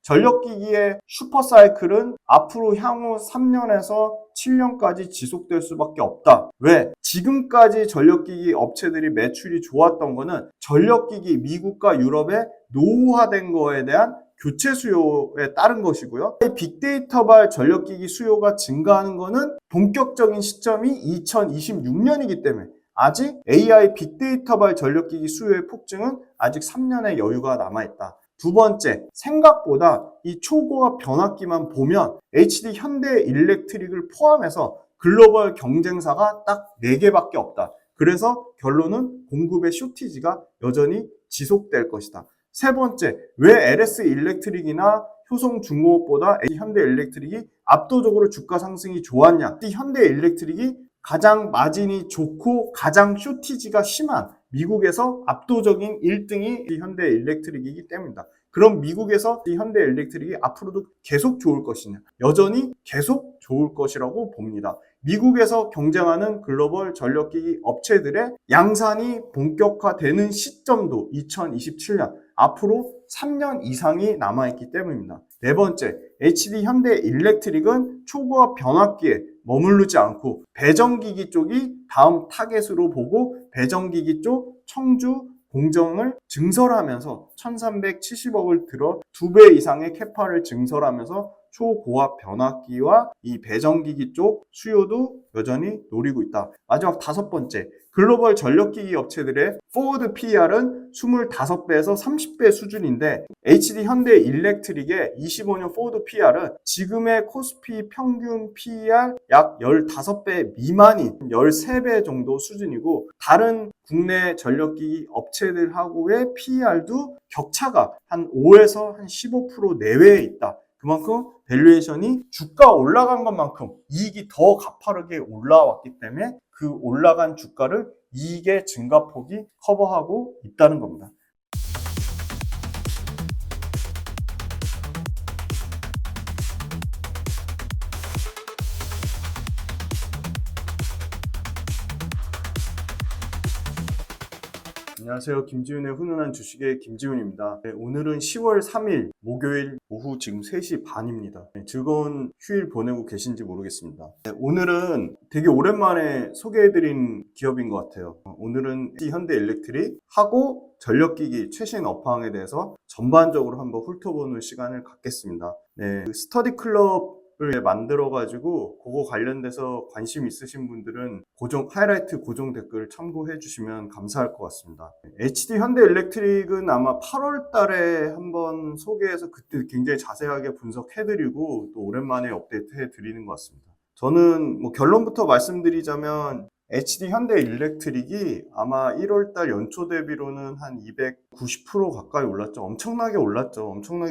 전력기기의 슈퍼사이클은 앞으로 향후 3년에서 7년까지 지속될 수밖에 없다. 왜? 지금까지 전력기기 업체들이 매출이 좋았던 거는 전력기기 미국과 유럽의 노후화된 거에 대한 교체 수요에 따른 것이고요. 빅데이터발 전력기기 수요가 증가하는 거는 본격적인 시점이 2026년이기 때문에 아직 AI 빅데이터발 전력기기 수요의 폭증은 아직 3년의 여유가 남아있다. 두 번째, 생각보다 이 초고압 변압기만 보면 HD 현대일렉트릭을 포함해서 글로벌 경쟁사가 딱 4개밖에 없다. 그래서 결론은 공급의 쇼티지가 여전히 지속될 것이다. 세 번째, 왜 LS 일렉트릭이나 효성 중공업보다 현대일렉트릭이 압도적으로 주가 상승이 좋았냐? 현대일렉트릭이 가장 마진이 좋고 가장 쇼티지가 심한 미국에서 압도적인 1등이 현대일렉트릭이기 때문이다. 그럼 미국에서 현대일렉트릭이 앞으로도 계속 좋을 것이냐? 여전히 계속 좋을 것이라고 봅니다. 미국에서 경쟁하는 글로벌 전력기기 업체들의 양산이 본격화되는 시점도 2027년, 앞으로 3년 이상이 남아있기 때문입니다. 네 번째, HD 현대일렉트릭은 초고압 변압기에 머무르지 않고 배정기기 쪽이 다음 타겟으로 보고 배정기기 쪽 청주 공정을 증설하면서 1370억을 들어 2배 이상의 캐파를 증설하면서 초고압 변압기와 이 배정기기 쪽 수요도 여전히 노리고 있다. 마지막 다섯 번째, 글로벌 전력기기 업체들의 포워드 PER은 25배에서 30배 수준인데 HD 현대일렉트릭의 25년 포워드 PER은 지금의 코스피 평균 PER 약 15배 미만인 13배 정도 수준이고 다른 국내 전력기기 업체들하고의 PER도 격차가 한 5에서 한 15% 내외에 있다. 그만큼 밸류에이션이 주가 올라간 것만큼 이익이 더 가파르게 올라왔기 때문에 그 올라간 주가를 이익의 증가폭이 커버하고 있다는 겁니다. 안녕하세요. 김지훈의 훈훈한 주식의 김지훈입니다. 오늘은 10월 3일 목요일 오후 지금 3시 반입니다. 즐거운 휴일 보내고 계신지 모르겠습니다. 오늘은 되게 오랜만에 소개해드린 기업인 것 같아요. 오늘은 현대일렉트릭하고 전력기기 최신 업황에 대해서 전반적으로 한번 훑어보는 시간을 갖겠습니다. 스터디 클럽 을 만들어가지고 그거 관련돼서 관심 있으신 분들은 하이라이트 고정 댓글 참고해 주시면 감사할 것 같습니다. HD 현대일렉트릭은 아마 8월 달에 한번 소개해서 그때 굉장히 자세하게 분석해드리고 또 오랜만에 업데이트 해드리는 것 같습니다. 저는 결론부터 말씀드리자면 HD 현대일렉트릭이 아마 1월달 연초 대비로는 한 290% 가까이 올랐죠. 엄청나게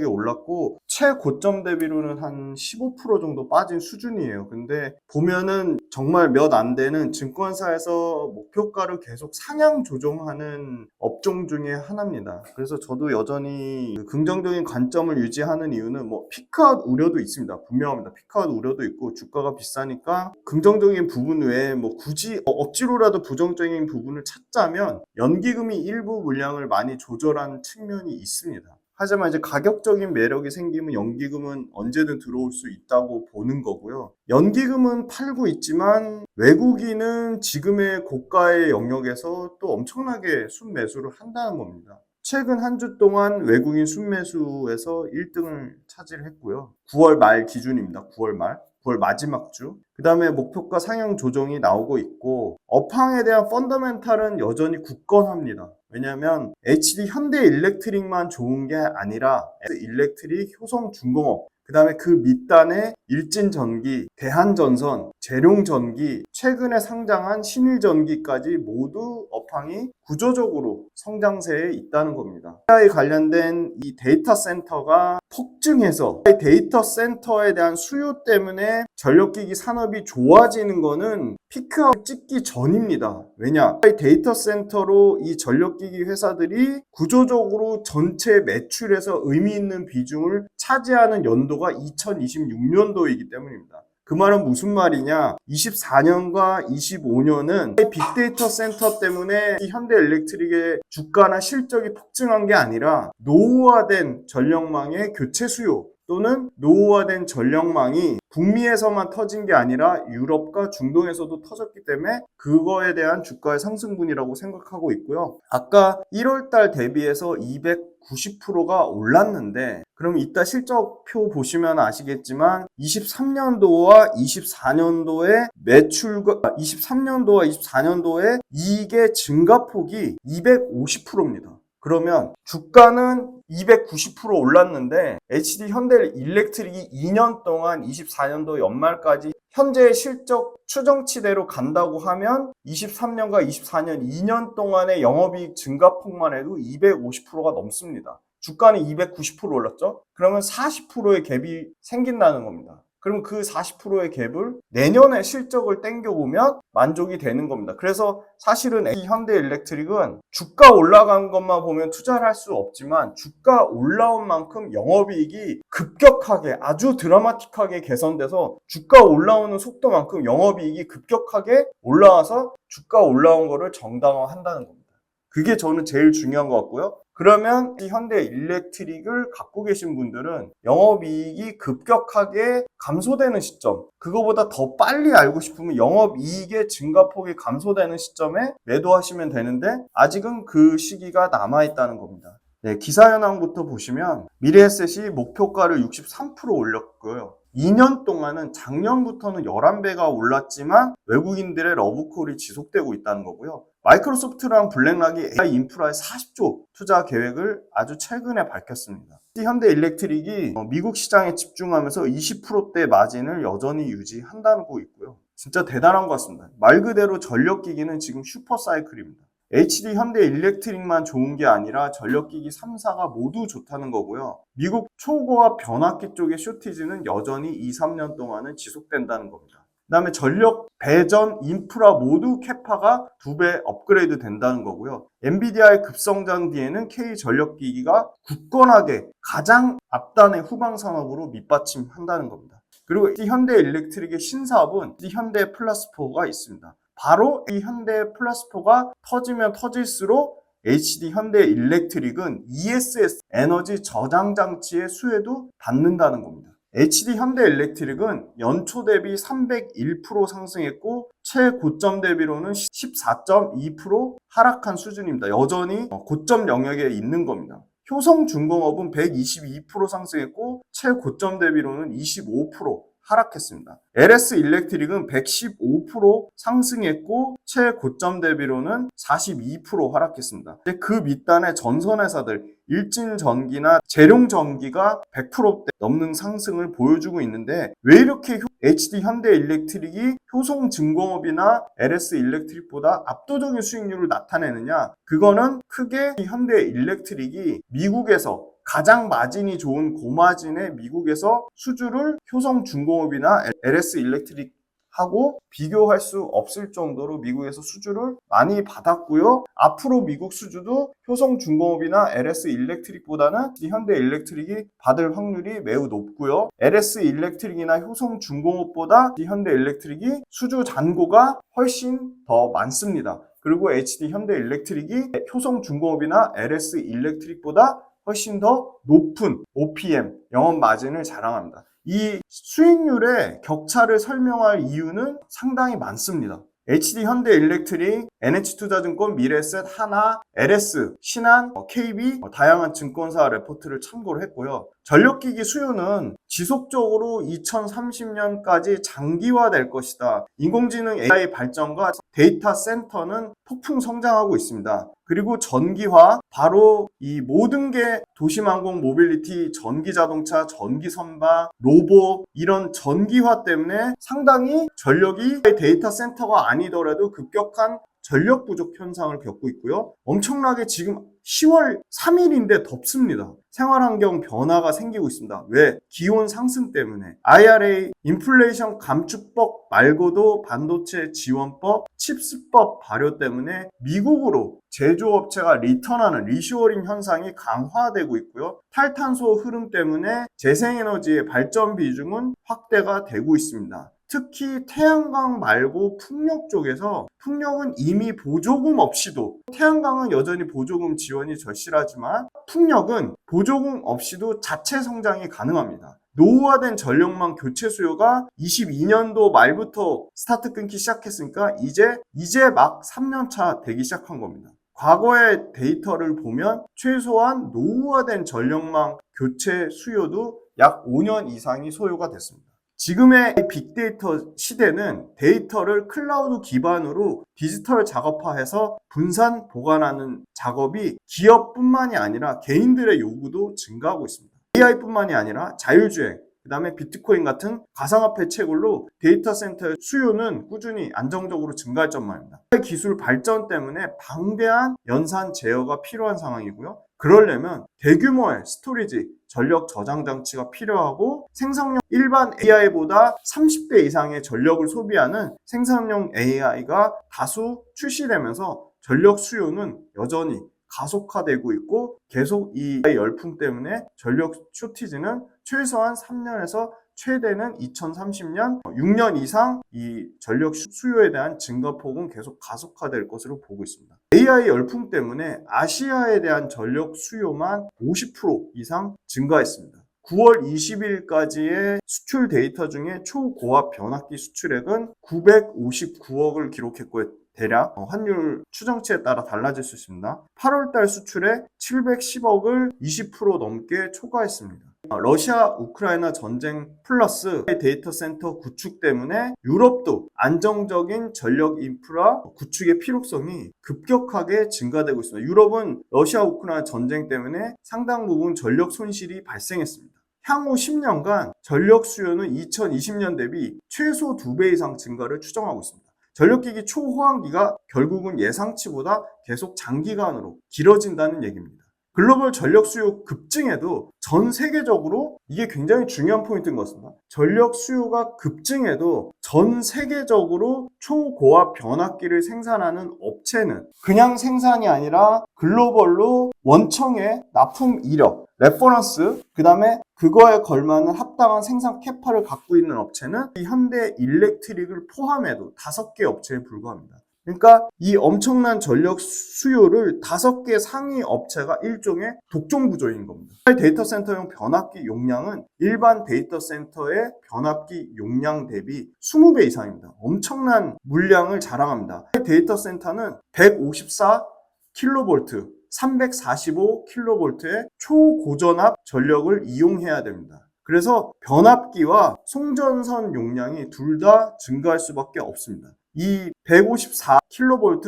올랐고 최고점 대비로는 한 15% 정도 빠진 수준이에요. 근데 보면은 정말 몇 안 되는 증권사에서 목표가를 계속 상향 조정하는 업종 중에 하나입니다. 그래서 저도 여전히 긍정적인 관점을 유지하는 이유는 피크아웃 우려도 있습니다. 분명합니다. 피크아웃 우려도 있고 주가가 비싸니까 긍정적인 부분 외에 굳이 억지로라도 부정적인 부분을 찾자면 연기금이 일부 물량을 많이 조절한 측면이 있습니다. 하지만 이제 가격적인 매력이 생기면 연기금은 언제든 들어올 수 있다고 보는 거고요. 연기금은 팔고 있지만 외국인은 지금의 고가의 영역에서 또 엄청나게 순매수를 한다는 겁니다. 최근 한 주 동안 외국인 순매수에서 1등을 차지했고요. 9월 말 기준입니다. 9월 마지막 주. 그 다음에 목표가 상향 조정이 나오고 있고 업황에 대한 펀더멘탈은 여전히 굳건합니다. 왜냐하면 HD 현대일렉트릭만 좋은 게 아니라 일렉트릭, 효성중공업, 그 다음에 그 밑단에 일진전기, 대한전선, 재룡전기, 최근에 상장한 신일전기까지 모두 업황이 구조적으로 성장세에 있다는 겁니다. AI 관련된 이 데이터 센터가 폭증해서 데이터 센터에 대한 수요 때문에 전력기기 산업이 좋아지는 거는 피크아웃 찍기 전입니다. 왜냐? 데이터 센터로 이 전력기기 회사들이 구조적으로 전체 매출에서 의미 있는 비중을 차지하는 연도가 2026년도이기 때문입니다. 그 말은 무슨 말이냐? 24년과 25년은 빅데이터 센터 때문에 현대일렉트릭의 주가나 실적이 폭증한 게 아니라 노후화된 전력망의 교체 수요 또는 노후화된 전력망이 북미에서만 터진 게 아니라 유럽과 중동에서도 터졌기 때문에 그거에 대한 주가의 상승분이라고 생각하고 있고요. 아까 1월달 대비해서 290%가 올랐는데 그럼 이따 실적표 보시면 아시겠지만 23년도와 24년도의 매출과 23년도와 24년도의 이익의 증가폭이 250%입니다. 그러면 주가는 290% 올랐는데 HD 현대일렉트릭이 2년 동안 24년도 연말까지 현재의 실적 추정치대로 간다고 하면 23년과 24년 2년 동안의 영업이익 증가폭만 해도 250%가 넘습니다. 주가는 290% 올랐죠? 그러면 40%의 갭이 생긴다는 겁니다. 그럼 그 40%의 갭을 내년에 실적을 땡겨보면 만족이 되는 겁니다. 그래서 사실은 이 현대일렉트릭은 주가 올라간 것만 보면 투자를 할 수 없지만 주가 올라온 만큼 영업이익이 급격하게 아주 드라마틱하게 개선돼서 주가 올라오는 속도만큼 영업이익이 급격하게 올라와서 주가 올라온 거를 정당화한다는 겁니다. 그게 저는 제일 중요한 것 같고요. 그러면 이 현대일렉트릭을 갖고 계신 분들은 영업이익이 급격하게 감소되는 시점, 그거보다 더 빨리 알고 싶으면 영업이익의 증가폭이 감소되는 시점에 매도하시면 되는데 아직은 그 시기가 남아있다는 겁니다. 네, 기사 현황부터 보시면 미래에셋이 목표가를 63% 올렸고요. 2년 동안은 작년부터는 11배가 올랐지만 외국인들의 러브콜이 지속되고 있다는 거고요. 마이크로소프트랑 블랙락이 AI 인프라에 40조 투자 계획을 아주 최근에 밝혔습니다. 현대일렉트릭이 미국 시장에 집중하면서 20%대 마진을 여전히 유지한다고 있고요. 진짜 대단한 것 같습니다. 말 그대로 전력기기는 지금 슈퍼사이클입니다. HD 현대일렉트릭만 좋은 게 아니라 전력기기 3사가 모두 좋다는 거고요. 미국 초고압 변압기 쪽의 쇼티지는 여전히 2-3년 동안은 지속된다는 겁니다. 그 다음에 전력, 배전, 인프라 모두 캐파가 2배 업그레이드 된다는 거고요. 엔비디아의 급성장 뒤에는 K전력기기가 굳건하게 가장 앞단의 후방 산업으로 밑받침한다는 겁니다. 그리고 이 현대일렉트릭의 신사업은 이 현대 플러스4가 있습니다. 바로 이 현대 플러스4가 터지면 터질수록 HD 현대일렉트릭은 ESS 에너지 저장 장치의 수혜도 받는다는 겁니다. HD 현대일렉트릭은 연초 대비 301% 상승했고 최고점 대비로는 14.2% 하락한 수준입니다. 여전히 고점 영역에 있는 겁니다. 효성중공업은 122% 상승했고 최고점 대비로는 25% 하락했습니다. LS 일렉트릭은 115% 상승했고 최고점 대비로는 42% 하락했습니다. 그 밑단의 전선회사들 일진전기나 재룡전기가 100%대 넘는 상승을 보여주고 있는데 왜 이렇게 HD 현대일렉트릭이 효성중공업이나 LS 일렉트릭보다 압도적인 수익률을 나타내느냐? 그거는 크게 현대일렉트릭이 미국에서 가장 마진이 좋은 고마진의 미국에서 수주를 효성중공업이나 LS 일렉트릭하고 비교할 수 없을 정도로 미국에서 수주를 많이 받았고요. 앞으로 미국 수주도 효성중공업이나 LS 일렉트릭보다는 현대일렉트릭이 받을 확률이 매우 높고요. LS 일렉트릭이나 효성중공업보다 현대일렉트릭이 수주 잔고가 훨씬 더 많습니다. 그리고 HD 현대일렉트릭이 효성중공업이나 LS 일렉트릭보다 훨씬 더 높은 OPM, 영업 마진을 자랑합니다. 이 수익률의 격차를 설명할 이유는 상당히 많습니다. HD 현대일렉트릭, NH투자증권, 미래에셋, 하나, LS, 신한, KB 다양한 증권사 레포트를 참고를 했고요. 전력기기 수요는 지속적으로 2030년까지 장기화될 것이다. 인공지능 AI 발전과 데이터 센터는 폭풍 성장하고 있습니다. 그리고 전기화, 바로 이 모든 게 도심항공, 모빌리티, 전기자동차, 전기선박, 로봇 이런 전기화 때문에 상당히 전력이 데이터 센터가 아니더라도 급격한 전력 부족 현상을 겪고 있고요. 엄청나게 지금 10월 3일인데 덥습니다. 생활환경 변화가 생기고 있습니다. 왜? 기온 상승 때문에. IRA 인플레이션 감축법 말고도 반도체 지원법, 칩스법 발효 때문에 미국으로 제조업체가 리턴하는 리쇼어링 현상이 강화되고 있고요. 탈탄소 흐름 때문에 재생에너지의 발전 비중은 확대가 되고 있습니다. 특히 태양광 말고 풍력 쪽에서, 풍력은 이미 보조금 없이도, 태양광은 여전히 보조금 지원이 절실하지만 풍력은 보조금 없이도 자체 성장이 가능합니다. 노후화된 전력망 교체 수요가 22년도 말부터 스타트 끊기 시작했으니까 이제 막 3년차 되기 시작한 겁니다. 과거의 데이터를 보면 최소한 노후화된 전력망 교체 수요도 약 5년 이상이 소요가 됐습니다. 지금의 빅데이터 시대는 데이터를 클라우드 기반으로 디지털 작업화해서 분산 보관하는 작업이 기업뿐만이 아니라 개인들의 요구도 증가하고 있습니다. AI뿐만이 아니라 자율주행, 그 다음에 비트코인 같은 가상화폐 채굴로 데이터 센터의 수요는 꾸준히 안정적으로 증가할 전망입니다. 기술 발전 때문에 방대한 연산 제어가 필요한 상황이고요. 그러려면 대규모의 스토리지, 전력 저장 장치가 필요하고 생성용 일반 AI보다 30배 이상의 전력을 소비하는 생성용 AI가 다수 출시되면서 전력 수요는 여전히 가속화되고 있고 계속 이 열풍 때문에 전력 쇼티지는 최소한 3년에서 최대는 2030년 6년 이상 이 전력 수요에 대한 증가폭은 계속 가속화될 것으로 보고 있습니다. AI 열풍 때문에 아시아에 대한 전력 수요만 50% 이상 증가했습니다. 9월 20일까지의 수출 데이터 중에 초고압 변압기 수출액은 959억을 기록했고요. 대략 환율 추정치에 따라 달라질 수 있습니다. 8월달 수출에 710억을 20% 넘게 초과했습니다. 러시아 우크라이나 전쟁 플러스 데이터 센터 구축 때문에 유럽도 안정적인 전력 인프라 구축의 필요성이 급격하게 증가되고 있습니다. 유럽은 러시아 우크라이나 전쟁 때문에 상당 부분 전력 손실이 발생했습니다. 향후 10년간 전력 수요는 2020년 대비 최소 2배 이상 증가를 추정하고 있습니다. 전력기기 초호황기가 결국은 예상치보다 계속 장기간으로 길어진다는 얘기입니다. 글로벌 전력 수요 급증에도 전 세계적으로 이게 굉장히 중요한 포인트인 것 같습니다. 전력 수요가 급증해도 전 세계적으로 초고압 변압기를 생산하는 업체는 그냥 생산이 아니라 글로벌로 원청의 납품 이력, 레퍼런스, 그 다음에 그거에 걸맞는 합당한 생산 캐파를 갖고 있는 업체는 이 현대 일렉트릭을 포함해도 5개 업체에 불과합니다. 그러니까 이 엄청난 전력 수요를 5개 상위 업체가 일종의 독점 구조인 겁니다. 데이터 센터용 변압기 용량은 일반 데이터 센터의 변압기 용량 대비 20배 이상입니다. 엄청난 물량을 자랑합니다. 데이터 센터는 154kV, 345kV의 초고전압 전력을 이용해야 됩니다. 그래서 변압기와 송전선 용량이 둘 다 증가할 수밖에 없습니다. 이 154kV,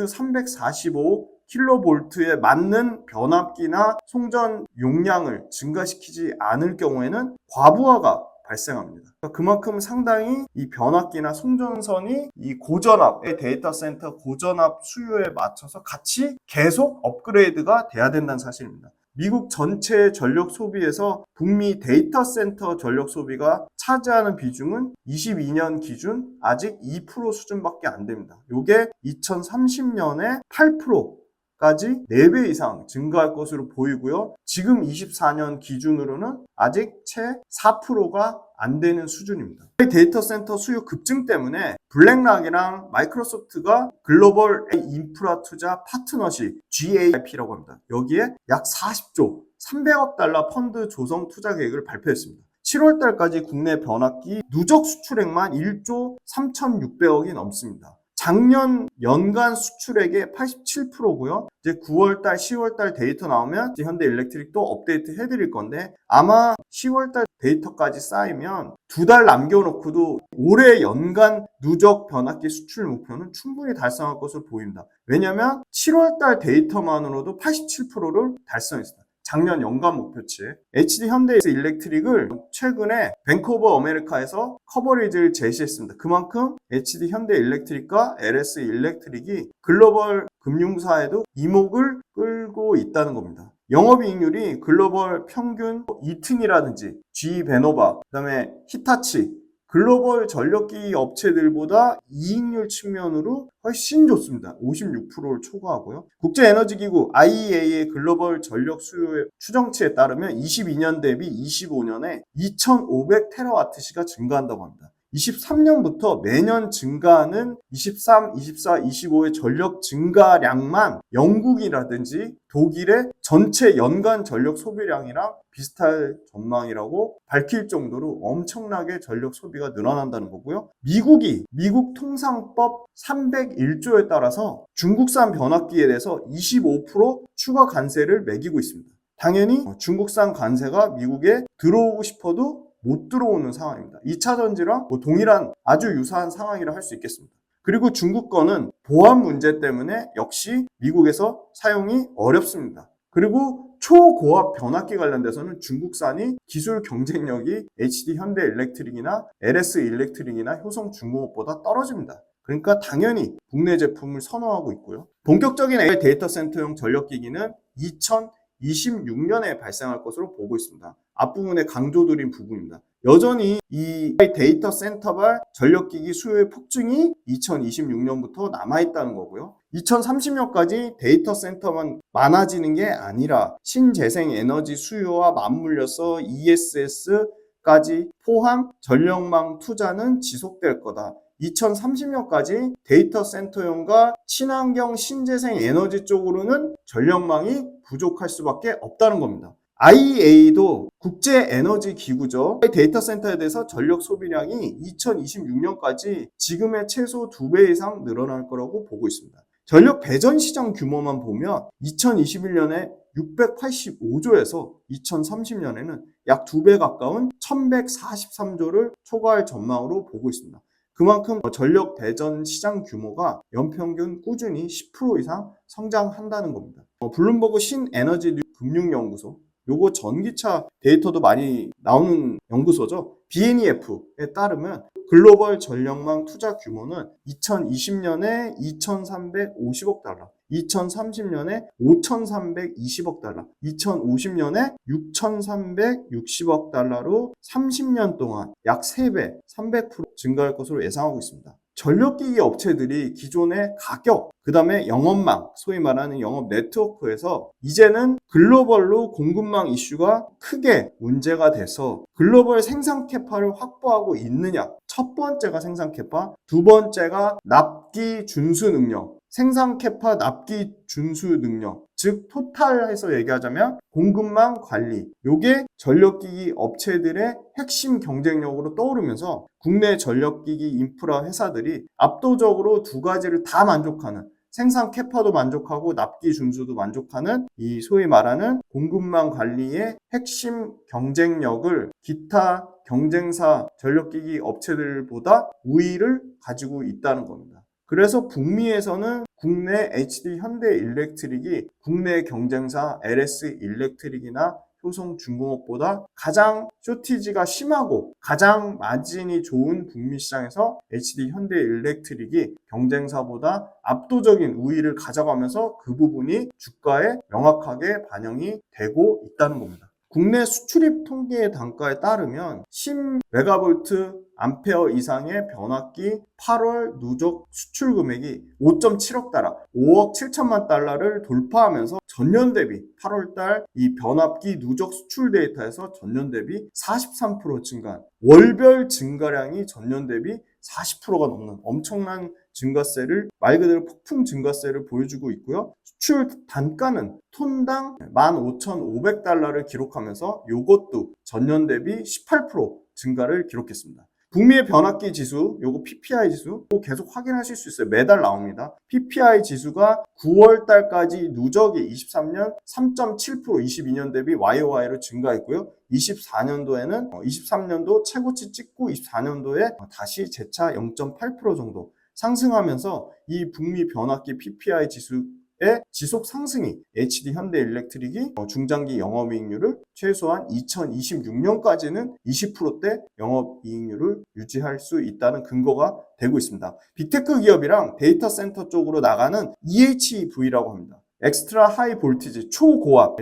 345kV에 맞는 변압기나 송전 용량을 증가시키지 않을 경우에는 과부하가 발생합니다. 그만큼 상당히 이 변압기나 송전선이 이 고전압의 데이터 센터 고전압 수요에 맞춰서 같이 계속 업그레이드가 돼야 된다는 사실입니다. 미국 전체 전력 소비에서 북미 데이터 센터 전력 소비가 차지하는 비중은 22년 기준 아직 2% 수준밖에 안 됩니다. 이게 2030년에 8%까지 4배 이상 증가할 것으로 보이고요. 지금 24년 기준으로는 아직 채 4%가 안 되는 수준입니다. 데이터 센터 수요 급증 때문에 블랙락이랑 마이크로소프트가 글로벌 인프라 투자 파트너십 GAIP라고 합니다. 여기에 약 40조 300억 달러 펀드 조성 투자 계획을 발표했습니다. 7월 달까지 국내 변압기 누적 수출액만 1조 3,600억이 넘습니다. 작년 연간 수출액의 87%고요. 이제 9월달, 10월달 데이터 나오면 현대 일렉트릭도 업데이트 해드릴 건데 아마 10월달 데이터까지 쌓이면 2달 남겨놓고도 올해 연간 누적 변압기 수출 목표는 충분히 달성할 것으로 보입니다. 왜냐하면 7월달 데이터만으로도 87%를 달성했습니다. 작년 연간 목표치. HD 현대 일렉트릭을 최근에 뱅크 오브 아메리카에서 커버리지를 제시했습니다. 그만큼 HD 현대 일렉트릭과 LS 일렉트릭이 글로벌 금융사에도 이목을 끌고 있다는 겁니다. 영업이익률이 글로벌 평균 이튼이라든지 GE 베노바, 그다음에 히타치 글로벌 전력기기 업체들보다 이익률 측면으로 훨씬 좋습니다. 56%를 초과하고요. 국제에너지기구 IEA의 글로벌 전력 수요 추정치에 따르면 22년 대비 25년에 2,500TWh가 증가한다고 합니다. 23년부터 매년 증가하는 23, 24, 25의 전력 증가량만 영국이라든지 독일의 전체 연간 전력 소비량이랑 비슷할 전망이라고 밝힐 정도로 엄청나게 전력 소비가 늘어난다는 거고요. 미국 통상법 301조에 따라서 중국산 변압기에 대해서 25% 추가 관세를 매기고 있습니다. 당연히 중국산 관세가 미국에 들어오고 싶어도 못 들어오는 상황입니다. 2차 전지랑 동일한 아주 유사한 상황이라 할 수 있겠습니다. 그리고 중국 거는 보안 문제 때문에 역시 미국에서 사용이 어렵습니다. 그리고 초고압 변압기 관련돼서는 중국산이 기술 경쟁력이 HD 현대일렉트릭이나 LS 일렉트릭이나 효성중공업보다 떨어집니다. 그러니까 당연히 국내 제품을 선호하고 있고요. 본격적인 AI 데이터 센터용 전력기기는 2026년에 발생할 것으로 보고 있습니다. 앞부분에 강조드린 부분입니다. 여전히 이 데이터 센터발 전력기기 수요의 폭증이 2026년부터 남아있다는 거고요. 2030년까지 데이터 센터만 많아지는 게 아니라 신재생 에너지 수요와 맞물려서 ESS까지 포함 전력망 투자는 지속될 거다. 2030년까지 데이터 센터용과 친환경 신재생 에너지 쪽으로는 전력망이 부족할 수밖에 없다는 겁니다. IEA도 국제에너지기구죠. 데이터 센터에 대해서 전력 소비량이 2026년까지 지금의 최소 2배 이상 늘어날 거라고 보고 있습니다. 전력 배전 시장 규모만 보면 2021년에 685조에서 2030년에는 약 2배 가까운 1143조를 초과할 전망으로 보고 있습니다. 그만큼 전력 배전 시장 규모가 연평균 꾸준히 10% 이상 성장한다는 겁니다. 블룸버그 신에너지 금융연구소, 요거 전기차 데이터도 많이 나오는 연구소죠. BNEF에 따르면 글로벌 전력망 투자 규모는 2020년에 2,350억 달러, 2030년에 5,320억 달러, 2050년에 6,360억 달러로 30년 동안 약 3배, 300% 증가할 것으로 예상하고 있습니다. 전력기기 업체들이 기존의 가격, 그 다음에 영업망, 소위 말하는 영업 네트워크에서 이제는 글로벌로 공급망 이슈가 크게 문제가 돼서 글로벌 생산 캐파를 확보하고 있느냐. 첫 번째가 생산 캐파, 두 번째가 납기 준수 능력. 생산 캐파 납기 준수 능력, 즉 토탈해서 얘기하자면 공급망 관리, 요게 전력기기 업체들의 핵심 경쟁력으로 떠오르면서 국내 전력기기 인프라 회사들이 압도적으로 두 가지를 다 만족하는, 생산 캐파도 만족하고 납기 준수도 만족하는 이 소위 말하는 공급망 관리의 핵심 경쟁력을 기타 경쟁사 전력기기 업체들보다 우위를 가지고 있다는 겁니다. 그래서 북미에서는 국내 HD 현대일렉트릭이 국내 경쟁사 LS 일렉트릭이나 효성중공업보다 가장 쇼티지가 심하고 가장 마진이 좋은 북미 시장에서 HD 현대일렉트릭이 경쟁사보다 압도적인 우위를 가져가면서 그 부분이 주가에 명확하게 반영이 되고 있다는 겁니다. 국내 수출입 통계 단가에 따르면 10메가볼트 암페어 이상의 변압기 8월 누적 수출 금액이 5.7억 달러, 5억 7천만 달러를 돌파하면서 전년 대비 8월 달 이 변압기 누적 수출 데이터에서 전년 대비 43% 증가한 월별 증가량이 전년 대비 40%가 넘는 엄청난 증가세를, 말 그대로 폭풍 증가세를 보여주고 있고요. 수출 단가는 톤당 15,500달러를 기록하면서 이것도 전년 대비 18% 증가를 기록했습니다. 북미의 변압기 지수, 요거 PPI 지수 계속 확인하실 수 있어요. 매달 나옵니다. PPI 지수가 9월 달까지 누적이 23년 3.7% 22년 대비 YOY로 증가했고요. 24년도에는 23년도 최고치 찍고 24년도에 다시 재차 0.8% 정도 상승하면서 이 북미 변압기 PPI 지수의 지속 상승이 HD 현대일렉트릭이 중장기 영업이익률을 최소한 2026년까지는 20%대 영업이익률을 유지할 수 있다는 근거가 되고 있습니다. 빅테크 기업이랑 데이터 센터 쪽으로 나가는 EHV라고 합니다. 엑스트라 하이 볼티지 초고압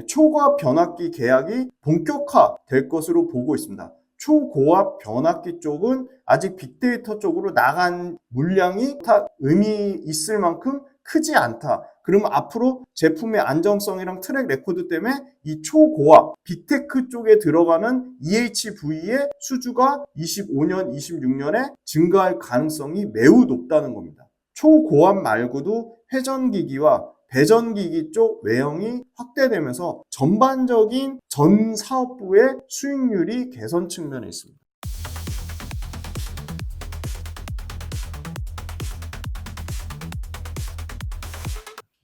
변압기 계약이 본격화될 것으로 보고 있습니다. 초고압 변압기 쪽은 아직 빅데이터 쪽으로 나간 물량이 다 의미 있을 만큼 크지 않다. 그러면 앞으로 제품의 안정성이랑 트랙 레코드 때문에 이 초고압, 빅테크 쪽에 들어가는 EHV의 수주가 25년, 26년에 증가할 가능성이 매우 높다는 겁니다. 초고압 말고도 회전기기와 배전기기 쪽 외형이 확대되면서 전반적인 전 사업부의 수익률이 개선 측면에 있습니다.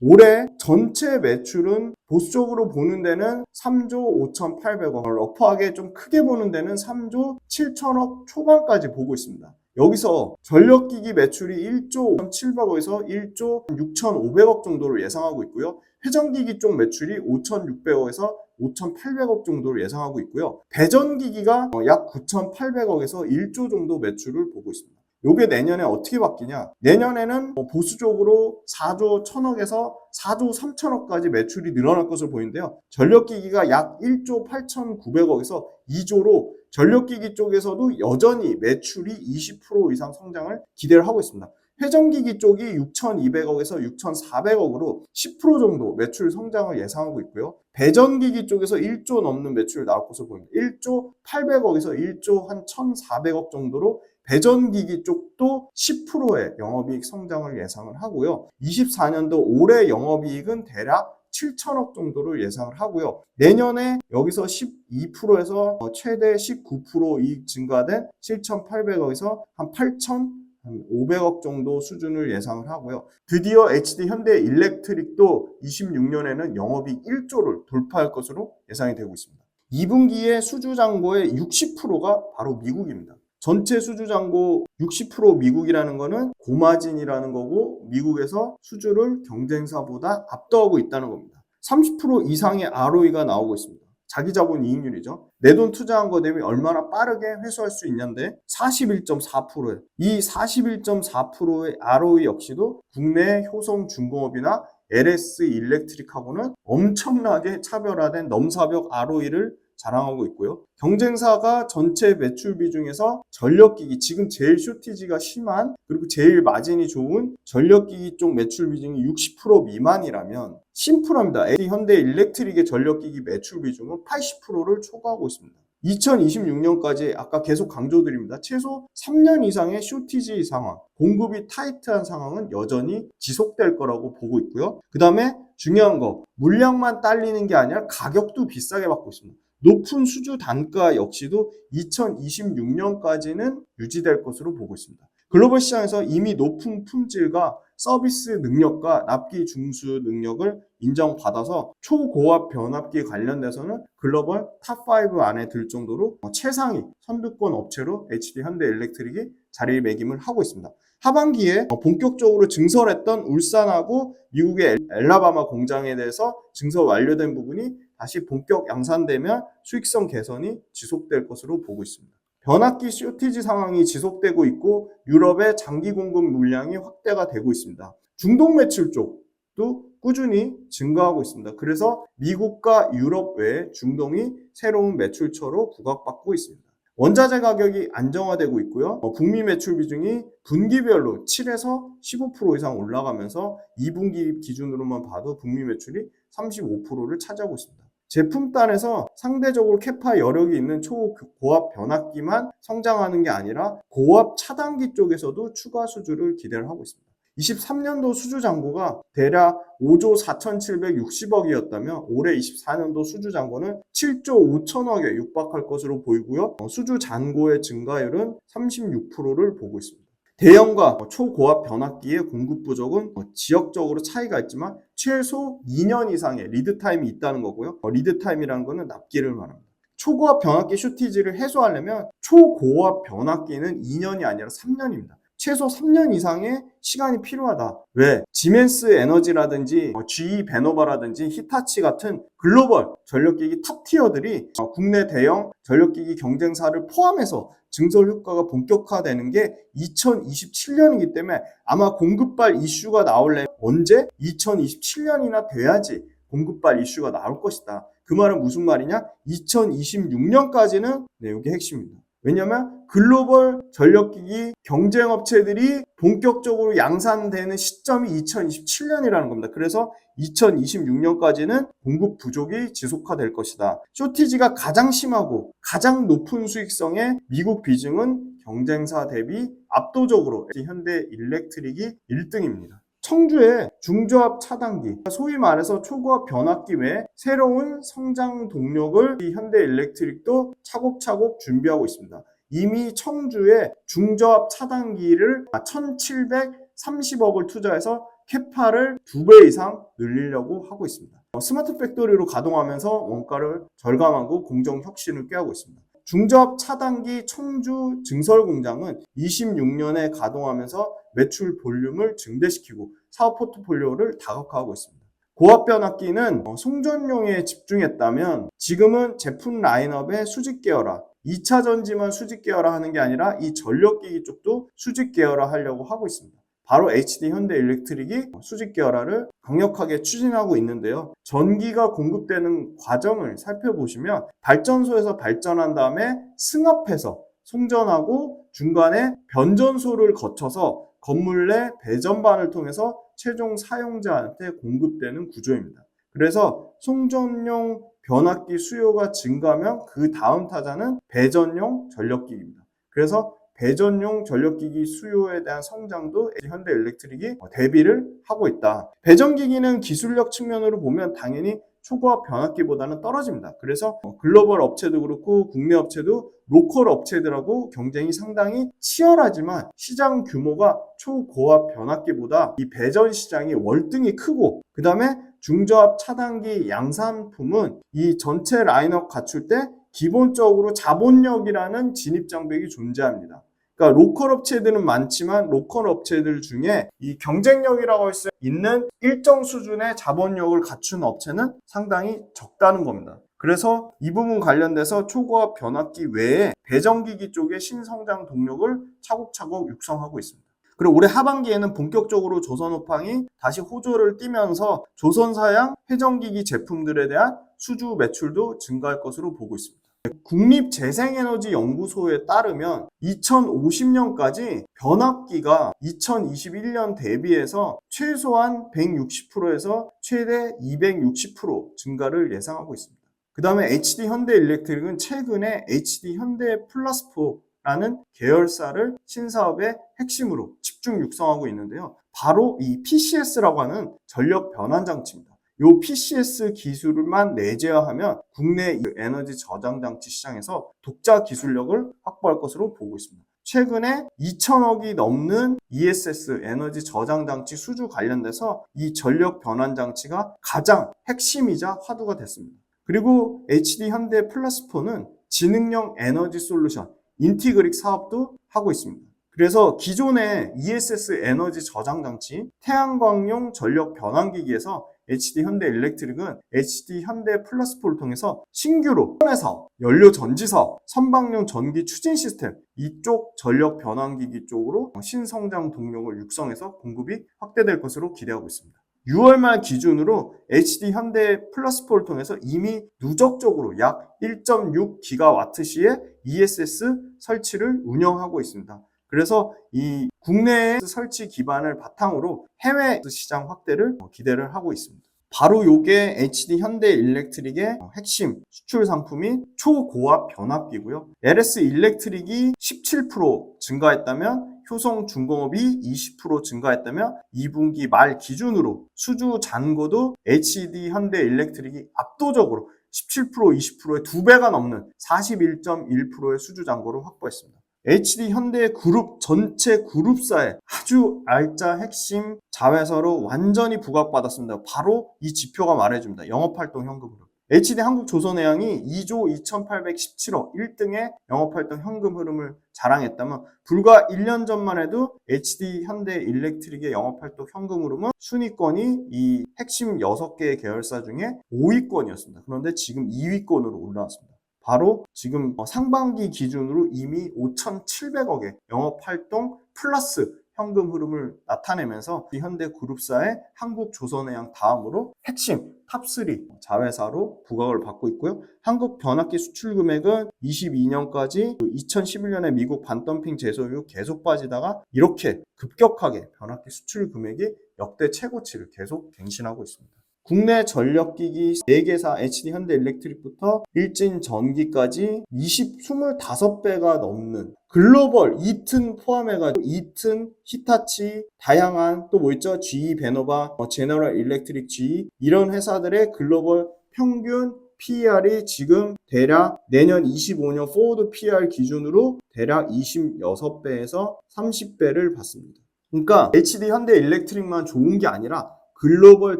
올해 전체 매출은 보수적으로 보는 데는 3조 5,800억, 러프하게 좀 크게 보는 데는 3조 7천억 초반까지 보고 있습니다. 여기서 전력기기 매출이 1조 700억에서 1조 6,500억 정도로 예상하고 있고요. 회전기기 쪽 매출이 5,600억에서 5,800억 정도로 예상하고 있고요. 배전기기가 약 9,800억에서 1조 정도 매출을 보고 있습니다. 요게 내년에 어떻게 바뀌냐? 내년에는 보수적으로 4조 1천억에서 4조 3천억까지 매출이 늘어날 것으로 보이는데요. 전력기기가 약 1조 8,900억에서 2조로 전력기기 쪽에서도 여전히 매출이 20% 이상 성장을 기대를 하고 있습니다. 회전기기 쪽이 6,200억에서 6,400억으로 10% 정도 매출 성장을 예상하고 있고요. 배전기기 쪽에서 1조 넘는 매출이 나올 것으로 보입니다. 1조 800억에서 1조 한 1,400억 정도로 배전기기 쪽도 10%의 영업이익 성장을 예상을 하고요. 24년도 올해 영업이익은 대략 7천억 정도를 예상을 하고요. 내년에 여기서 12%에서 최대 19% 이익 증가된 7,800억에서 한 8,500억 정도 수준을 예상을 하고요. 드디어 HD 현대 일렉트릭도 26년에는 영업이익 1조를 돌파할 것으로 예상이 되고 있습니다. 2분기에 수주잔고의 60%가 바로 미국입니다. 전체 수주잔고 60% 미국이라는 거는 고마진이라는 거고 미국에서 수주를 경쟁사보다 압도하고 있다는 겁니다. 30% 이상의 ROE가 나오고 있습니다. 자기자본 이익률이죠. 내 돈 투자한 거 대비 얼마나 빠르게 회수할 수 있냐인데 41.4%예요. 이 41.4%의 ROE 역시도 국내 효성중공업이나 LS 일렉트릭하고는 엄청나게 차별화된 넘사벽 ROE를 자랑하고 있고요. 경쟁사가 전체 매출비 중에서 전력기기, 지금 제일 쇼티지가 심한 그리고 제일 마진이 좋은 전력기기 쪽 매출 비중이 60% 미만이라면 심플합니다. HD 현대 일렉트릭의 전력기기 매출 비중은 80%를 초과하고 있습니다. 2026년까지 아까 계속 강조드립니다. 최소 3년 이상의 쇼티지 상황, 공급이 타이트한 상황은 여전히 지속될 거라고 보고 있고요. 그 다음에 중요한 거, 물량만 딸리는 게 아니라 가격도 비싸게 받고 있습니다. 높은 수주 단가 역시도 2026년까지는 유지될 것으로 보고 있습니다. 글로벌 시장에서 이미 높은 품질과 서비스 능력과 납기 중수 능력을 인정받아서 초고압 변압기 관련돼서는 글로벌 탑5 안에 들 정도로 최상위 선두권 업체로 HD 현대 일렉트릭이 자리매김을 하고 있습니다. 하반기에 본격적으로 증설했던 울산하고 미국의 엘라바마 공장에 대해서 증설 완료된 부분이 다시 본격 양산되면 수익성 개선이 지속될 것으로 보고 있습니다. 변압기 쇼티지 상황이 지속되고 있고 유럽의 장기 공급 물량이 확대가 되고 있습니다. 중동 매출 쪽도 꾸준히 증가하고 있습니다. 그래서 미국과 유럽 외에 중동이 새로운 매출처로 부각받고 있습니다. 원자재 가격이 안정화되고 있고요. 북미 매출 비중이 분기별로 7에서 15% 이상 올라가면서 2분기 기준으로만 봐도 북미 매출이 35%를 차지하고 있습니다. 제품단에서 상대적으로 캐파 여력이 있는 초고압 변압기만 성장하는 게 아니라 고압 차단기 쪽에서도 추가 수주를 기대를 하고 있습니다. 23년도 수주 잔고가 대략 5조 4,760억이었다면 올해 24년도 수주 잔고는 7조 5천억에 육박할 것으로 보이고요. 수주 잔고의 증가율은 36%를 보고 있습니다. 대형과 초고압 변압기의 공급 부족은 지역적으로 차이가 있지만 최소 2년 이상의 리드타임이 있다는 거고요. 리드타임이라는 거는 납기를 말합니다. 초고압 변압기 쇼티지를 해소하려면 초고압 변압기는 2년이 아니라 3년입니다. 최소 3년 이상의 시간이 필요하다. 왜? 지멘스 에너지라든지 GE 베노바라든지 히타치 같은 글로벌 전력기기 탑티어들이 국내 대형 전력기기 경쟁사를 포함해서 증설 효과가 본격화되는 게 2027년이기 때문에 아마 공급발 이슈가 나오려면 언제? 2027년이나 돼야지 공급발 이슈가 나올 것이다. 그 말은 무슨 말이냐? 2026년까지는 이게 핵심입니다. 왜냐하면 글로벌 전력기기 경쟁업체들이 본격적으로 양산되는 시점이 2027년이라는 겁니다. 그래서 2026년까지는 공급 부족이 지속화될 것이다. 쇼티지가 가장 심하고 가장 높은 수익성의 미국 비중은 경쟁사 대비 압도적으로 현대 일렉트릭이 1등입니다. 청주의 중저압 차단기, 소위 말해서 초고압 변압기 외에 새로운 성장 동력을 현대 일렉트릭도 차곡차곡 준비하고 있습니다. 이미 청주에 중저압 차단기를 1,730억을 투자해서 캐파를 2배 이상 늘리려고 하고 있습니다. 스마트 팩토리로 가동하면서 원가를 절감하고 공정 혁신을 꾀하고 있습니다. 중저압 차단기 청주 증설 공장은 26년에 가동하면서 매출 볼륨을 증대시키고 사업 포트폴리오를 다각화하고 있습니다. 고압 변압기는 송전용에 집중했다면 지금은 제품 라인업의 수직 계열화, 2차 전지만 수직 계열화 하는 게 아니라 이 전력기기 쪽도 수직 계열화 하려고 하고 있습니다. 바로 HD 현대 일렉트릭이 수직 계열화를 강력하게 추진하고 있는데요. 전기가 공급되는 과정을 살펴보시면 발전소에서 발전한 다음에 승합해서 송전하고 중간에 변전소를 거쳐서 건물 내 배전반을 통해서 최종 사용자한테 공급되는 구조입니다. 그래서 송전용 변압기 수요가 증가하면 그 다음 타자는 배전용 전력기기입니다. 그래서 배전용 전력기기 수요에 대한 성장도 현대 일렉트릭이 대비를 하고 있다. 배전기기는 기술력 측면으로 보면 당연히 초고압 변압기보다는 떨어집니다. 그래서 글로벌 업체도 그렇고 국내 업체도 로컬 업체들하고 경쟁이 상당히 치열하지만 시장 규모가 초고압 변압기보다 이 배전 시장이 월등히 크고 그 다음에 중저압 차단기 양산품은 이 전체 라인업 갖출 때 기본적으로 자본력이라는 진입장벽이 존재합니다. 그러니까 로컬 업체들은 많지만 로컬 업체들 중에 이 경쟁력이라고 할 수 있는 일정 수준의 자본력을 갖춘 업체는 상당히 적다는 겁니다. 그래서 이 부분 관련돼서 초고압 변압기 외에 배전기기 쪽의 신성장 동력을 차곡차곡 육성하고 있습니다. 그리고 올해 하반기에는 본격적으로 조선업황이 다시 호조를 띠면서 조선사양 회전기기 제품들에 대한 수주 매출도 증가할 것으로 보고 있습니다. 국립재생에너지연구소에 따르면 2050년까지 변압기가 2021년 대비해서 최소한 160%에서 최대 260% 증가를 예상하고 있습니다. 그 다음에 HD 현대일렉트릭은 최근에 HD 현대 플러스4라는 계열사를 신사업의 핵심으로 집중 육성하고 있는데요. 바로 이 PCS라고 하는 전력 변환 장치입니다. 이 PCS 기술만 내재화하면 국내 에너지 저장 장치 시장에서 독자 기술력을 확보할 것으로 보고 있습니다. 최근에 2천억이 넘는 ESS 에너지 저장 장치 수주 관련돼서 이 전력 변환 장치가 가장 핵심이자 화두가 됐습니다. 그리고 HD 현대 플러스4는 지능형 에너지 솔루션 인티그릭 사업도 하고 있습니다. 그래서 기존의 ESS 에너지 저장 장치 태양광용 전력 변환기기에서 HD 현대 일렉트릭은 HD 현대 플러스4를 통해서 신규로 사업, 연료 전지 사업, 선박용 전기 추진 시스템 이쪽 전력 변환기기 쪽으로 신성장 동력을 육성해서 공급이 확대될 것으로 기대하고 있습니다. 6월 말 기준으로 HD 현대 플러스4를 통해서 이미 누적적으로 약 1.6기가와트시의 ESS 설치를 운영하고 있습니다. 그래서 이 국내의 설치 기반을 바탕으로 해외 시장 확대를 기대를 하고 있습니다. 바로 이게 HD 현대 일렉트릭의 핵심 수출 상품인 초고압 변압기고요. LS 일렉트릭이 17% 증가했다면 효성 중공업이 20% 증가했다면 2분기 말 기준으로 수주 잔고도 HD 현대 일렉트릭이 압도적으로 17%, 20%의 2배가 넘는 41.1%의 수주 잔고를 확보했습니다. HD 현대 그룹 전체 그룹사의 아주 알짜 핵심 자회사로 완전히 부각받았습니다. 바로 이 지표가 말해줍니다. 영업활동 현금 흐름. HD 한국조선해양이 2조 2817억 1등의 영업활동 현금 흐름을 자랑했다면 불과 1년 전만 해도 HD 현대 일렉트릭의 영업활동 현금 흐름은 순위권이 이 핵심 6개의 계열사 중에 5위권이었습니다. 그런데 지금 2위권으로 올라왔습니다. 바로 지금 상반기 기준으로 이미 5,700억의 영업활동 플러스 현금 흐름을 나타내면서 현대그룹사의 한국조선해양 다음으로 핵심 탑3 자회사로 부각을 받고 있고요. 한국 변압기 수출 금액은 22년까지 2011년에 미국 반덤핑 제소 이후 계속 빠지다가 이렇게 급격하게 변압기 수출 금액이 역대 최고치를 계속 갱신하고 있습니다. 국내 전력기기 4개사 HD 현대일렉트릭부터 일진전기까지 25배가 넘는 글로벌 이튼 포함해가지고 이튼, 히타치, 다양한 또 뭐 있죠? GE 베노바, 제너럴 일렉트릭 GE 이런 회사들의 글로벌 평균 PER이 지금 대략 내년 25년 포워드 PER 기준으로 대략 26배에서 30배를 받습니다. 그러니까 HD 현대일렉트릭만 좋은 게 아니라 글로벌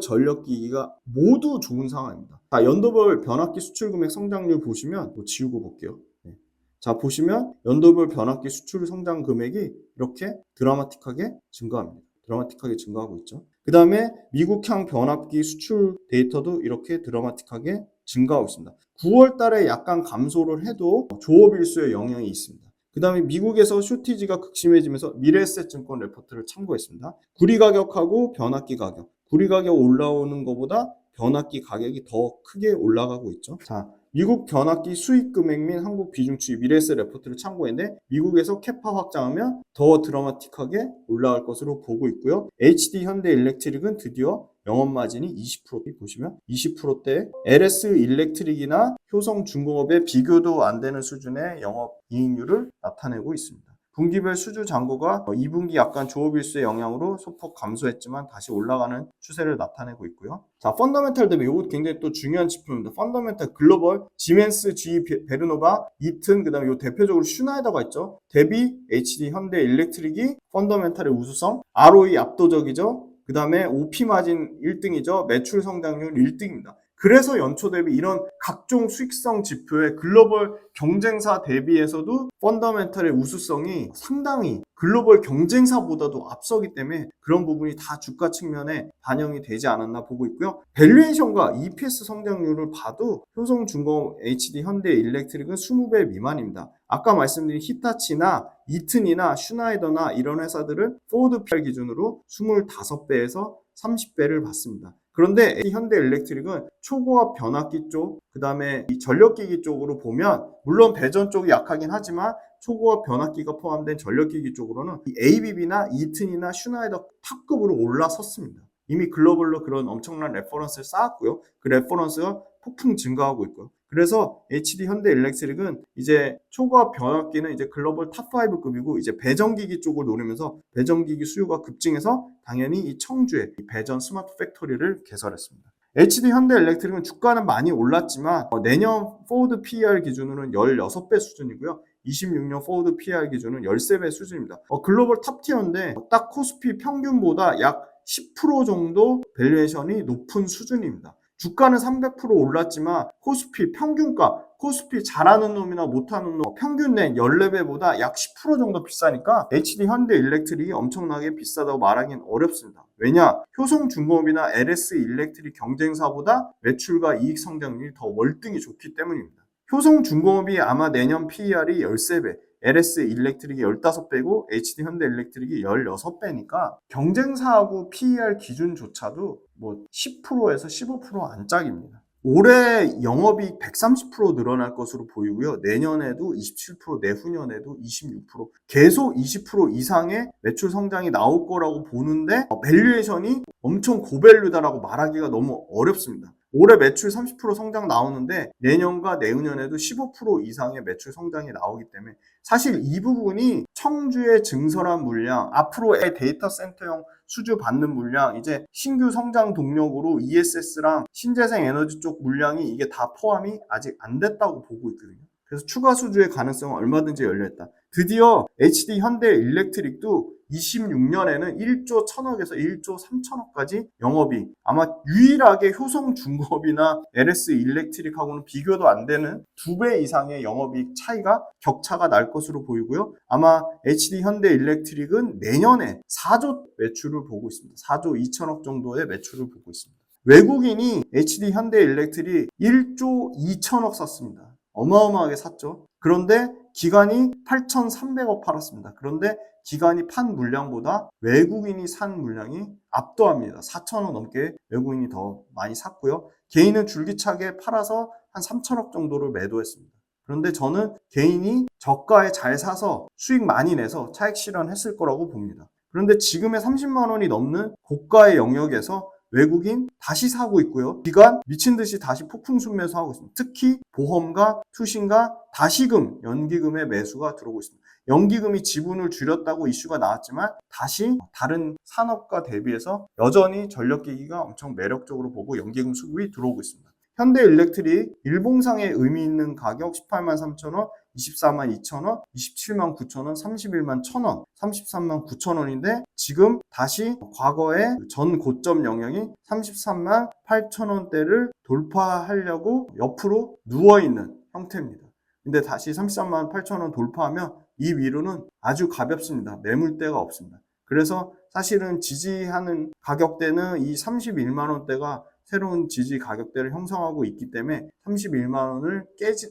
전력기기가 모두 좋은 상황입니다. 자, 연도별 변압기 수출 금액 성장률 보시면 지우고 볼게요. 자, 보시면 연도별 변압기 수출 성장 금액이 이렇게 드라마틱하게 증가합니다. 드라마틱하게 증가하고 있죠. 그 다음에 미국향 변압기 수출 데이터도 이렇게 드라마틱하게 증가하고 있습니다. 9월 달에 약간 감소를 해도 조업 일수의 영향이 있습니다. 그 다음에 미국에서 쇼티지가 극심해지면서 미래에셋증권 레포트를 참고했습니다. 구리 가격하고 변압기 가격. 구리 가격 올라오는 것보다 변압기 가격이 더 크게 올라가고 있죠. 자, 미국 변압기 수익 금액 및 한국 비중 추이 미래에셋 레포트를 참고했는데 미국에서 캐파 확장하면 더 드라마틱하게 올라갈 것으로 보고 있고요. HD 현대일렉트릭은 드디어 영업마진이 20% 보시면 20%대 LS 일렉트릭이나 효성중공업의 비교도 안 되는 수준의 영업이익률을 나타내고 있습니다. 분기별 수주 잔고가 2분기 약간 조업일수의 영향으로 소폭 감소했지만 다시 올라가는 추세를 나타내고 있고요. 자, 펀더멘탈 대비 이거 굉장히 또 중요한 지표입니다. 펀더멘탈 글로벌, 지멘스, GE 베르노바, 이튼, 그 다음에 요 대표적으로 슈나이더가 있죠. 대비, HD 현대일렉트릭이 펀더멘탈의 우수성, ROE 압도적이죠. 그 다음에 OP 마진 1등이죠. 매출 성장률 1등입니다. 그래서 연초 대비 이런 각종 수익성 지표의 글로벌 경쟁사 대비해서도 펀더멘털의 우수성이 상당히 글로벌 경쟁사보다도 앞서기 때문에 그런 부분이 다 주가 측면에 반영이 되지 않았나 보고 있고요. 밸류에이션과 EPS 성장률을 봐도 효성중공업, HD 현대일렉트릭은 20배 미만입니다. 아까 말씀드린 히타치나 이튼이나 슈나이더나 이런 회사들은 포워드 PER 기준으로 25배에서 30배를 받습니다. 그런데 현대일렉트릭은 초고압 변압기 쪽, 그 다음에 이 전력기기 쪽으로 보면 물론 배전 쪽이 약하긴 하지만 초고압 변압기가 포함된 전력기기 쪽으로는 이 ABB나 이튼이나 슈나이더 탑급으로 올라섰습니다. 이미 글로벌로 그런 엄청난 레퍼런스를 쌓았고요. 그 레퍼런스가 폭풍 증가하고 있고요. 그래서 HD 현대일렉트릭은 이제 초고압 변압기는 이제 글로벌 탑5급이고 이제 배전기기 쪽을 노리면서 배전기기 수요가 급증해서 당연히 이 청주에 이 배전 스마트 팩토리를 개설했습니다. HD 현대일렉트릭은 주가는 많이 올랐지만 내년 포워드 PER 기준으로는 16배 수준이고요. 26년 포워드 PER 기준은 13배 수준입니다. 글로벌 탑티어인데 딱 코스피 평균보다 약 10% 정도 밸류에이션이 높은 수준입니다. 주가는 300% 올랐지만 코스피 평균가, 코스피 잘하는 놈이나 못하는 놈 평균 낸 14배보다 약 10% 정도 비싸니까 HD 현대일렉트릭이 엄청나게 비싸다고 말하기는 어렵습니다. 왜냐? 효성중공업이나 LS 일렉트릭 경쟁사보다 매출과 이익 성장률이 더 월등히 좋기 때문입니다. 효성중공업이 아마 내년 PER이 13배, LS 일렉트릭이 15배고 HD 현대일렉트릭이 16배니까 경쟁사하고 PER 기준조차도 뭐 10%에서 15% 안짝입니다. 올해 영업이익 130% 늘어날 것으로 보이고요. 내년에도 27%, 내후년에도 26%, 계속 20% 이상의 매출 성장이 나올 거라고 보는데 밸류에이션이 엄청 고밸류다라고 말하기가 너무 어렵습니다. 올해 매출 30% 성장 나오는데 내년과 내후년에도 15% 이상의 매출 성장이 나오기 때문에 사실 이 부분이 청주의 증설한 물량, 앞으로의 데이터 센터형 수주 받는 물량, 이제 신규 성장 동력으로 ESS랑 신재생 에너지 쪽 물량이 이게 다 포함이 아직 안 됐다고 보고 있거든요. 그래서 추가 수주의 가능성은 얼마든지 열려있다. 드디어 HD 현대일렉트릭도 26년에는 1조 1000억에서 1조 3000억까지 영업이익, 아마 유일하게 효성중공업이나 LS 일렉트릭하고는 비교도 안 되는 2배 이상의 영업이익 차이가 격차가 날 것으로 보이고요. 아마 HD 현대일렉트릭은 내년에 4조 매출을 보고 있습니다. 4조 2천억 정도의 매출을 보고 있습니다. 외국인이 HD 현대일렉트릭 1조 2천억 샀습니다. 어마어마하게 샀죠. 그런데 기관이 8,300억 팔았습니다. 그런데 기관이 판 물량보다 외국인이 산 물량이 압도합니다. 4천억 넘게 외국인이 더 많이 샀고요. 개인은 줄기차게 팔아서 한 3천억 정도를 매도했습니다. 그런데 저는 개인이 저가에 잘 사서 수익 많이 내서 차익 실현했을 거라고 봅니다. 그런데 지금의 30만 원이 넘는 고가의 영역에서 외국인 다시 사고 있고요. 기관 미친 듯이 다시 폭풍 순매수하고 있습니다. 특히 보험과 투신과 다시금, 연기금의 매수가 들어오고 있습니다. 연기금이 지분을 줄였다고 이슈가 나왔지만 다시 다른 산업과 대비해서 여전히 전력기기가 엄청 매력적으로 보고 연기금 수급이 들어오고 있습니다. 현대일렉트릭 일봉상의 의미 있는 가격 18만 3천원, 24만 2천원, 27만 9천원, 31만 1천원, 33만 9천원인데 지금 다시 과거의 전 고점 영역이 33만 8천원대를 돌파하려고 옆으로 누워있는 형태입니다. 근데 다시 33만 8천원 돌파하면 이 위로는 아주 가볍습니다. 매물대가 없습니다. 그래서 사실은 지지하는 가격대는 이 31만원대가 새로운 지지 가격대를 형성하고 있기 때문에 31만 원을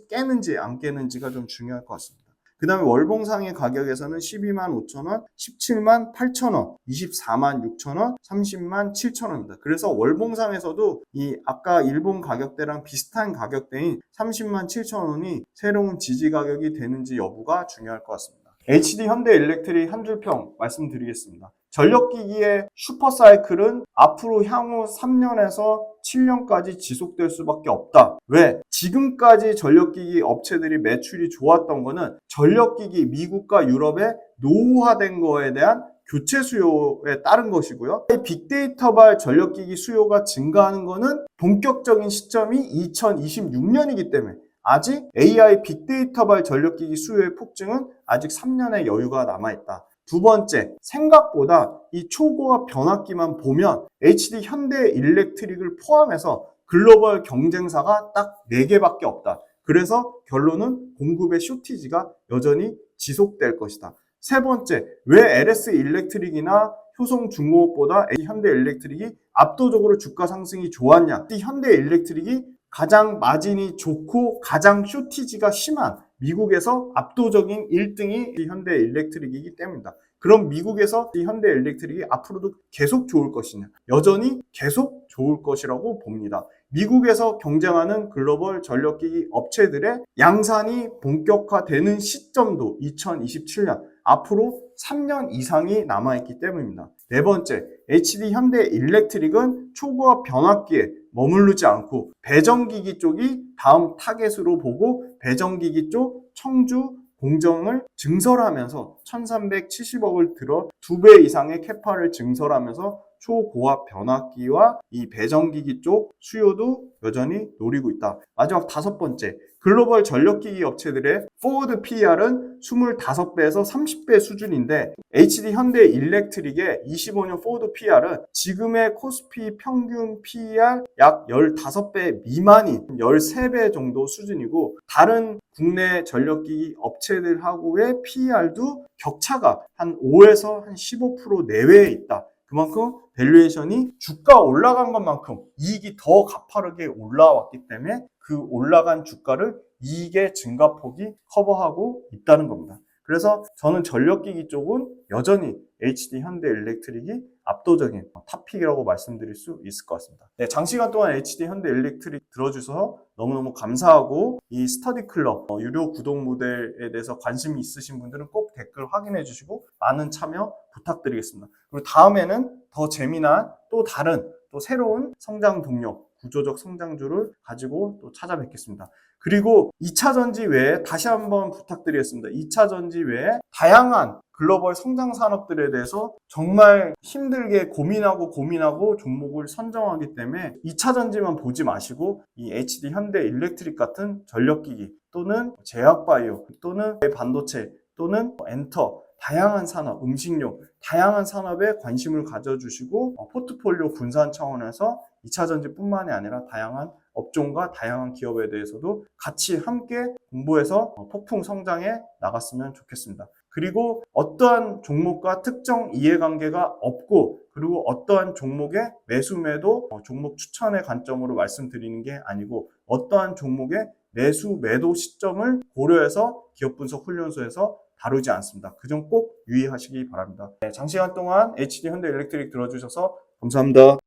깨는지 안 깨는지가 좀 중요할 것 같습니다. 그 다음에 월봉상의 가격에서는 12만 5천원, 17만 8천원, 24만 6천원, 30만 7천원입니다. 그래서 월봉상에서도 이 아까 일본 가격대랑 비슷한 가격대인 30만 7천원이 새로운 지지 가격이 되는지 여부가 중요할 것 같습니다. HD 현대일렉트릭 한 줄평 말씀드리겠습니다. 전력기기의 슈퍼사이클은 앞으로 향후 3년에서 7년까지 지속될 수밖에 없다. 왜? 지금까지 전력기기 업체들이 매출이 좋았던 거는 전력기기 미국과 유럽의 노후화된 거에 대한 교체 수요에 따른 것이고요. 빅데이터발 전력기기 수요가 증가하는 거는 본격적인 시점이 2026년이기 때문에 아직 AI 빅데이터발 전력기기 수요의 폭증은 아직 3년의 여유가 남아있다. 두 번째, 생각보다 이 초고압 변압기만 보면 HD 현대일렉트릭을 포함해서 글로벌 경쟁사가 딱 4개밖에 없다. 그래서 결론은 공급의 쇼티지가 여전히 지속될 것이다. 세 번째, 왜 LS 일렉트릭이나 효성 중공업보다 HD 현대일렉트릭이 압도적으로 주가 상승이 좋았냐? HD 현대일렉트릭이 가장 마진이 좋고 가장 쇼티지가 심한 미국에서 압도적인 1등이 현대일렉트릭이기 때문이다. 그럼 미국에서 이 현대일렉트릭이 앞으로도 계속 좋을 것이냐? 여전히 계속 좋을 것이라고 봅니다. 미국에서 경쟁하는 글로벌 전력기기 업체들의 양산이 본격화되는 시점도 2027년, 앞으로 3년 이상이 남아있기 때문입니다. 네 번째, HD 현대일렉트릭은 초고압 변압기에 머무르지 않고 배정기기 쪽이 다음 타겟으로 보고 배정기기 쪽 청주 공정을 증설하면서 1370억을 들어 2배 이상의 캐파를 증설하면서 초고압 변압기와 이 배정기기 쪽 수요도 여전히 노리고 있다. 마지막 다섯 번째, 글로벌 전력기기 업체들의 포워드 PER은 25배에서 30배 수준인데 HD 현대일렉트릭의 25년 포워드 PER은 지금의 코스피 평균 PER 약 15배 미만인 13배 정도 수준이고 다른 국내 전력기기 업체들하고의 PER도 격차가 한 5에서 한 15% 내외에 있다. 그만큼 밸류에이션이 주가 올라간 것만큼 이익이 더 가파르게 올라왔기 때문에 그 올라간 주가를 이익의 증가폭이 커버하고 있다는 겁니다. 그래서 저는 전력기기 쪽은 여전히 HD 현대일렉트릭이 압도적인 탑픽이라고 말씀드릴 수 있을 것 같습니다. 네, 장시간 동안 HD 현대일렉트릭 들어주셔서 너무너무 감사하고 이 스터디 클럽 유료 구독 모델에 대해서 관심이 있으신 분들은 꼭 댓글 확인해 주시고 많은 참여 부탁드리겠습니다. 그리고 다음에는 더 재미난 또 다른 또 새로운 성장 동력, 구조적 성장주를 가지고 또 찾아뵙겠습니다. 그리고 2차 전지 외에 다시 한번 부탁드리겠습니다. 2차 전지 외에 다양한 글로벌 성장 산업들에 대해서 정말 힘들게 고민하고 종목을 선정하기 때문에 2차 전지만 보지 마시고 이 HD 현대일렉트릭 같은 전력기기 또는 제약바이오 또는 반도체 또는 엔터 다양한 산업, 음식료, 다양한 산업에 관심을 가져주시고 포트폴리오 분산 차원에서 2차 전지뿐만이 아니라 다양한 업종과 다양한 기업에 대해서도 같이 함께 공부해서 폭풍 성장해 나갔으면 좋겠습니다. 그리고 어떠한 종목과 특정 이해관계가 없고 그리고 어떠한 종목의 매수 매도 종목 추천의 관점으로 말씀드리는 게 아니고 어떠한 종목의 매수, 매도 시점을 고려해서 기업분석 훈련소에서 다루지 않습니다. 그 점 꼭 유의하시기 바랍니다. 네, 장시간 동안 HD 현대일렉트릭 들어주셔서 감사합니다.